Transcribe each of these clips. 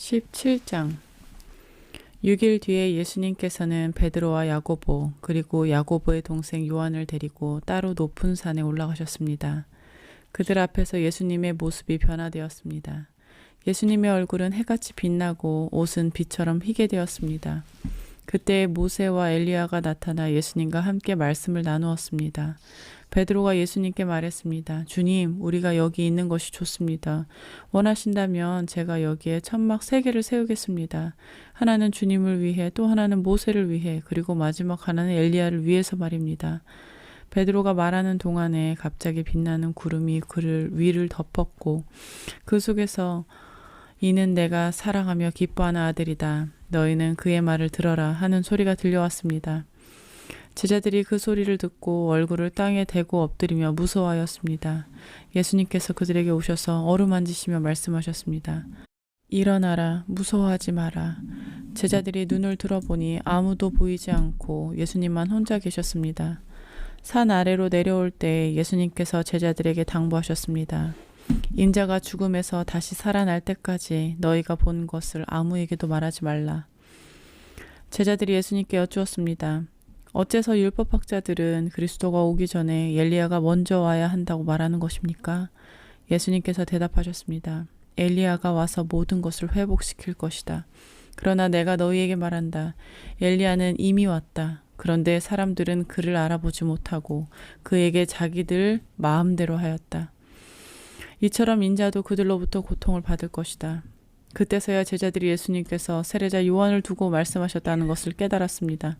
17장 6일 뒤에 예수님께서는 베드로와 야고보 그리고 야고보의 동생 요한을 데리고 따로 높은 산에 올라가셨습니다. 그들 앞에서 예수님의 모습이 변화되었습니다. 예수님의 얼굴은 해같이 빛나고 옷은 빛처럼 희게 되었습니다. 그때 모세와 엘리야가 나타나 예수님과 함께 말씀을 나누었습니다. 베드로가 예수님께 말했습니다. 주님, 우리가 여기 있는 것이 좋습니다. 원하신다면 제가 여기에 천막 3개를 세우겠습니다. 하나는 주님을 위해, 또 하나는 모세를 위해, 그리고 마지막 하나는 엘리야를 위해서 말입니다. 베드로가 말하는 동안에 갑자기 빛나는 구름이 그를 위를 덮었고 그 속에서 이는 내가 사랑하며 기뻐하는 아들이다. 너희는 그의 말을 들어라 하는 소리가 들려왔습니다. 제자들이 그 소리를 듣고 얼굴을 땅에 대고 엎드리며 무서워하였습니다. 예수님께서 그들에게 오셔서 어루만지시며 말씀하셨습니다. 일어나라, 무서워하지 마라. 제자들이 눈을 들어보니 아무도 보이지 않고 예수님만 혼자 계셨습니다. 산 아래로 내려올 때 예수님께서 제자들에게 당부하셨습니다. 인자가 죽음에서 다시 살아날 때까지 너희가 본 것을 아무에게도 말하지 말라. 제자들이 예수님께 여쭈었습니다. 어째서 율법학자들은 그리스도가 오기 전에 엘리야가 먼저 와야 한다고 말하는 것입니까? 예수님께서 대답하셨습니다. 엘리야가 와서 모든 것을 회복시킬 것이다. 그러나 내가 너희에게 말한다. 엘리야는 이미 왔다. 그런데 사람들은 그를 알아보지 못하고 그에게 자기들 마음대로 하였다. 이처럼 인자도 그들로부터 고통을 받을 것이다. 그때서야 제자들이 예수님께서 세례자 요한을 두고 말씀하셨다는 것을 깨달았습니다.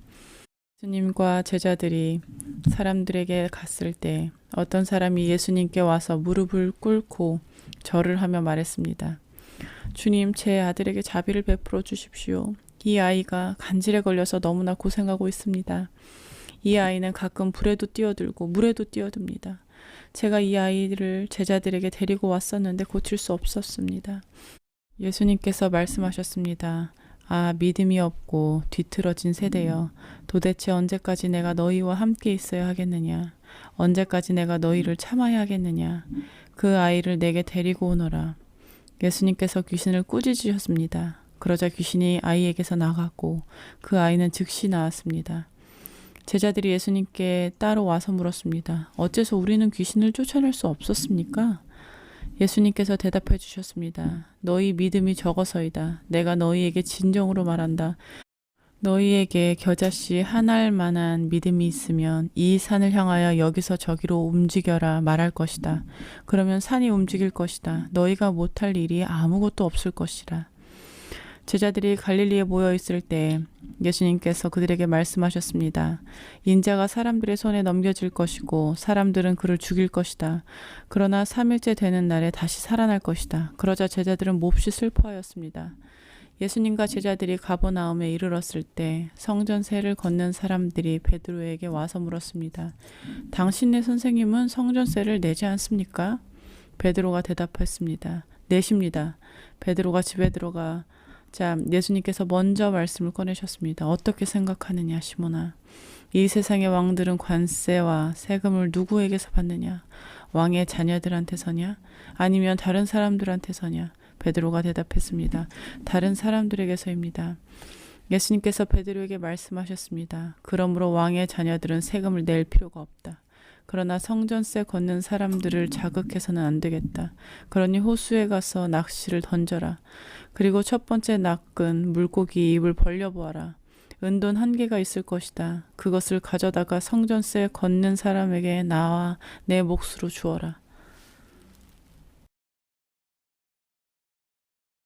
예수님과 제자들이 사람들에게 갔을 때 어떤 사람이 예수님께 와서 무릎을 꿇고 절을 하며 말했습니다. 주님, 제 아들에게 자비를 베풀어 주십시오. 이 아이가 간질에 걸려서 너무나 고생하고 있습니다. 이 아이는 가끔 불에도 뛰어들고 물에도 뛰어듭니다. 제가 이 아이를 제자들에게 데리고 왔었는데 고칠 수 없었습니다. 예수님께서 말씀하셨습니다. 아, 믿음이 없고 뒤틀어진 세대여, 도대체 언제까지 내가 너희와 함께 있어야 하겠느냐? 언제까지 내가 너희를 참아야 하겠느냐? 그 아이를 내게 데리고 오너라. 예수님께서 귀신을 꾸짖으셨습니다. 그러자 귀신이 아이에게서 나갔고 그 아이는 즉시 나았습니다. 제자들이 예수님께 따로 와서 물었습니다. 어째서 우리는 귀신을 쫓아낼 수 없었습니까? 예수님께서 대답해 주셨습니다. 너희 믿음이 적어서이다. 내가 너희에게 진정으로 말한다. 너희에게 겨자씨 한 알 만한 믿음이 있으면 이 산을 향하여 여기서 저기로 움직여라 말할 것이다. 그러면 산이 움직일 것이다. 너희가 못할 일이 아무것도 없을 것이라. 제자들이 갈릴리에 모여 있을 때 예수님께서 그들에게 말씀하셨습니다. 인자가 사람들의 손에 넘겨질 것이고 사람들은 그를 죽일 것이다. 그러나 3일째 되는 날에 다시 살아날 것이다. 그러자 제자들은 몹시 슬퍼하였습니다. 예수님과 제자들이 가버나움에 이르렀을 때 성전세를 걷는 사람들이 베드로에게 와서 물었습니다. 당신네 선생님은 성전세를 내지 않습니까? 베드로가 대답했습니다. 내십니다. 베드로가 집에 들어가 예수님께서 먼저 말씀을 꺼내셨습니다. 어떻게 생각하느냐 시몬아. 이 세상의 왕들은 관세와 세금을 누구에게서 받느냐? 왕의 자녀들한테서냐? 아니면 다른 사람들한테서냐? 베드로가 대답했습니다. 다른 사람들에게서입니다. 예수님께서 베드로에게 말씀하셨습니다. 그러므로 왕의 자녀들은 세금을 낼 필요가 없다. 그러나 성전세 걷는 사람들을 자극해서는 안 되겠다. 그러니 호수에 가서 낚시를 던져라. 그리고 첫 번째 낚은 물고기 입을 벌려보아라. 은돈 1개가 있을 것이다. 그것을 가져다가 성전세 걷는 사람에게 나와 내 몫으로 주어라.